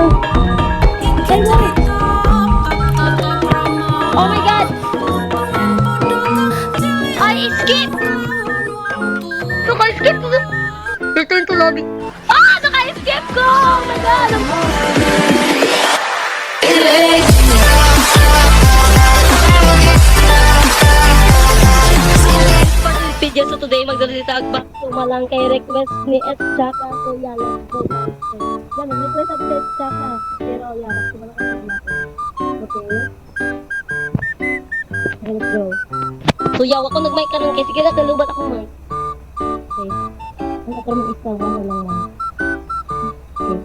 Oh my God! I skip! Naka-skip ko! Return to lobby. Ah! Naka-skip ko! Oh my God! Video so today magdalita agba sumalang kay request ni at Chaka so yan let's go yan request at Chaka pero yan sumalang kay okay let's go so yaw ako nag-mic karon kay sige na nalubat ako mic okay ang ako man isa wala lang okay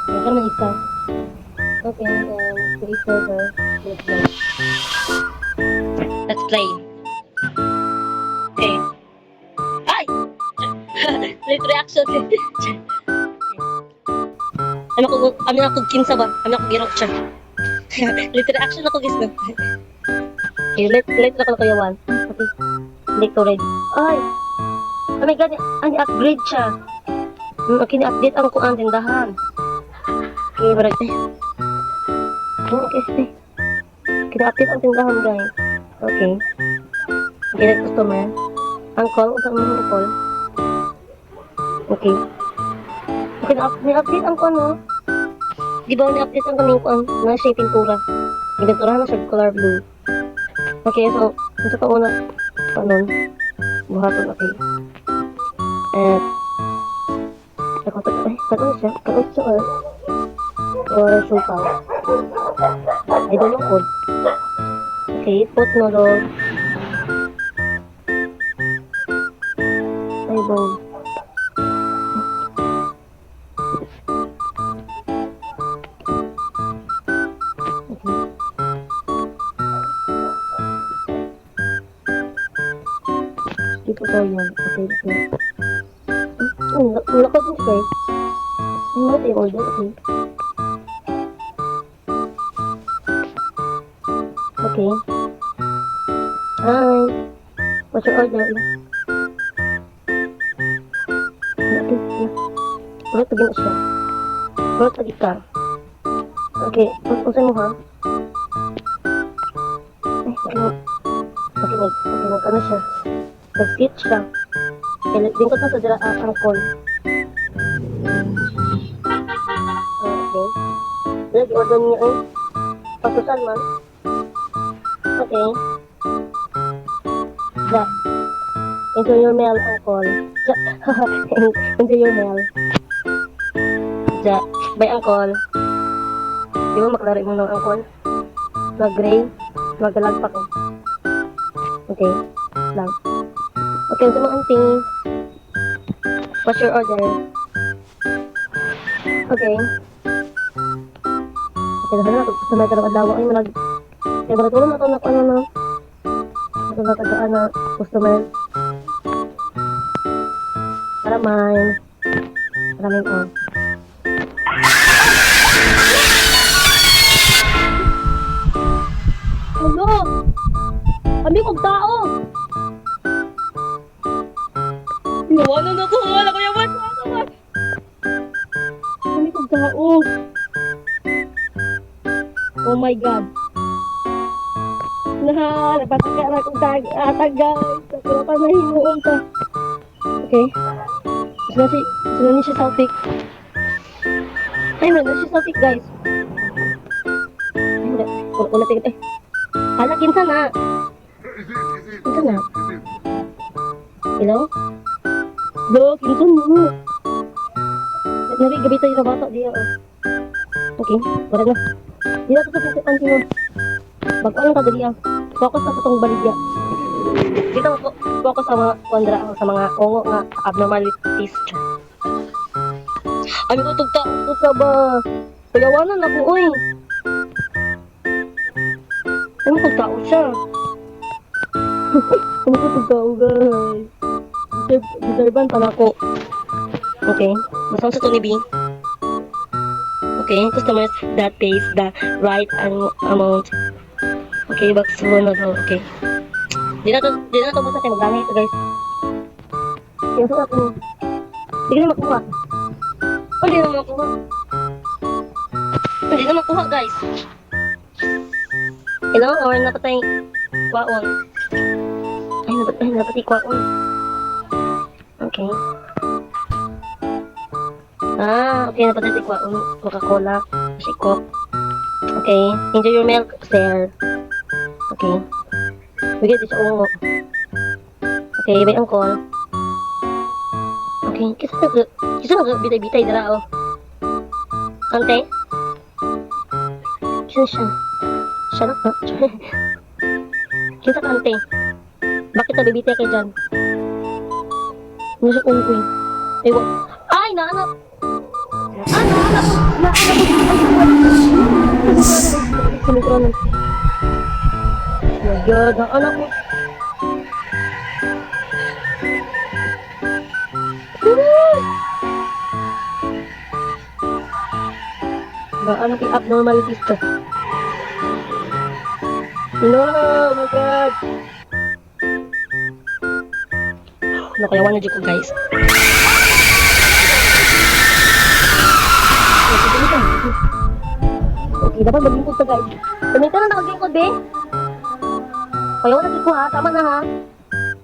ako man isa okay create server let's go let's play. Okay. Ay! Late reaction. Amin ako kinsa ba? Amin ako girok siya. Late reaction ako guys na. Okay, late ako kayawan. Okay. Late already. Ay! Oh my God, ang upgrade siya. Okay, ni-update ang kuang tindahan. Okay, barag eh. Okay, kina-update ang tindahan guys. Okay. Okay, customer. Ang call, usap mo ang call. Okay. Okay, ni-update ang ano. Di ba ni-update ang kaming kuan na siya pintura. Yung pintura na siya color blue. Okay, so, gusto ko una, panon, buhaton, okay. At, kanon siya, or supaw. I don't know code. Okay, put noodle. Eyeball. Dito ko yan. Okay, okay. Wala ka dun guys. Wala tayo order, okay. Okay. Hi. What's your order? Ulit lagi na siya. Ulit lagi ka. Okay. Usan mo ha? Okay, nag-ano siya. Nag-fit siya. Okay, lingkot na sa dira ang call. Okay. Lagi order niya eh. Patusan man. Okay. Yeah. Into your mail, uncle. Into your mail. Ja. By uncle. Di ba maklari mo ng uncle? Mag-gray. Mag-galagpak ko. Okay. Lang. Okay, so mga auntie. What's your order? Okay. Okay, dahil na. Gusto na karang adawa. Ay, manag... Kaya ba natulong na ito na ano na. Ito na tagaan na customer. Maraming oh. Hello! Kami kong tao! Iwanan ako! Wala ko yaman! Kami kong tao! Oh my God! Napataka na kong atag guys! Pero pa nahinuon ka! Okay. Sila ni siya Celtic. Ay, meron siya Celtic, guys. Ay, wala tingin. Eh, hala, kinsa na. Kinsa na. Hello? Hello, kinsa na. Nari, gabi tayo na bata. Diya, oh. Okay, wala na. Di na ito sa pintuan sino. Bago-alang ka, dali, ah. Focus na sa itong baligya. Dito po, focus sa mga kondra, sa mga ongo nga abnormalities. Ay, may tutugta ko sa ba? Payawanan na po, oy. Ay, may tutugta ko siya. Ay, may tutugta ko, guys. Deservan pala ko. Okay, masang sa to ni B. Okay, customers that pays the right amount. Okay, box na daw. Okay. Di na to basta tayo magdami ito guys. Yung sukat mo. Hindi ka na makuha. Hindi na makuha. Hindi na makuha, guys. Hello? Or napatay kwaon? Ay, napatay kwaon. Okay. Okay, napatay si kwaon. Coca-Cola. Si Coke. Okay. Enjoy your milk, sir. Okay. Bigay di sa ungo. Okay, may angkol. Okay, kisa bitay-bitay dara oh. Ante? Kisa siya? Siya na? Kisa ka ante? Bakit na bibitay kay dyan? Ano siya ungkoy? Ay, ay, naanak! Naanak! Naanak! My God, naanak mo! Ano yung abnormalities ka? No, my God! Nakayawan na dyan ko, guys. Okay, dapat maglingkod ka, guys. Tumita na nakaglingkod, be. Kayawan na dyan ko, ha? Tama na, ha?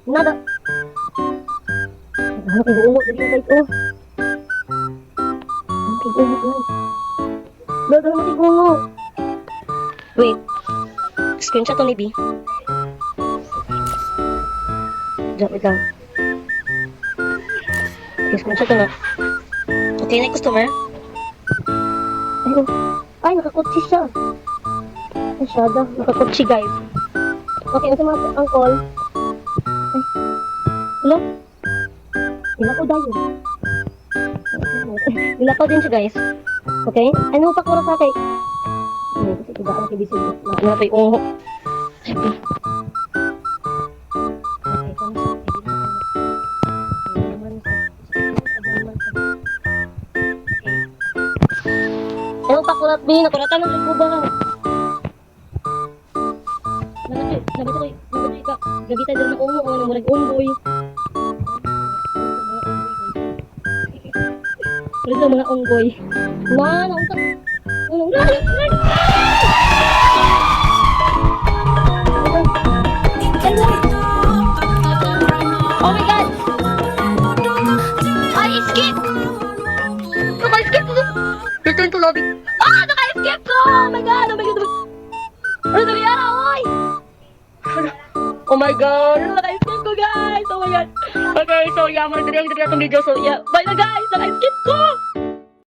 Nada. Ano kayo umo? Dali na, guys, oh. Ano kayo umo, guys? Dali na kayo umo. Wait. Screenshot to ni B. Wait lang. Okay, screenshot to na. Okay, next customer. Ayun. Ay, nakakotsi siya. Masyada. Nakakotsi, guys. Okay, ang mga angkol. Ay. Hello? Nilakaw dayo. Nilakaw din siya, guys. Okay? Ano pa kura sa akin? Kasi tiba ang kibisig. Nakakuna pa yung ungo. Okay, ano pa kurat, B? Nakuratan ng ko ba? Nabatoy ka. Gabita dyan na ungo. Ano mo nag-unggoy? Pero mga unggoy. Nauntak. Oh my God! I escaped! Naka-escape ko! Return to lobby. Naka-escape ko! Oh my God! Oh my God! Ano nangyari? Oy! Oh my God! Naka-escape ko, guys! Oh my God! Okay, so yeah, mga dali ang video. So yeah, bye na, guys! Naka-escape ko!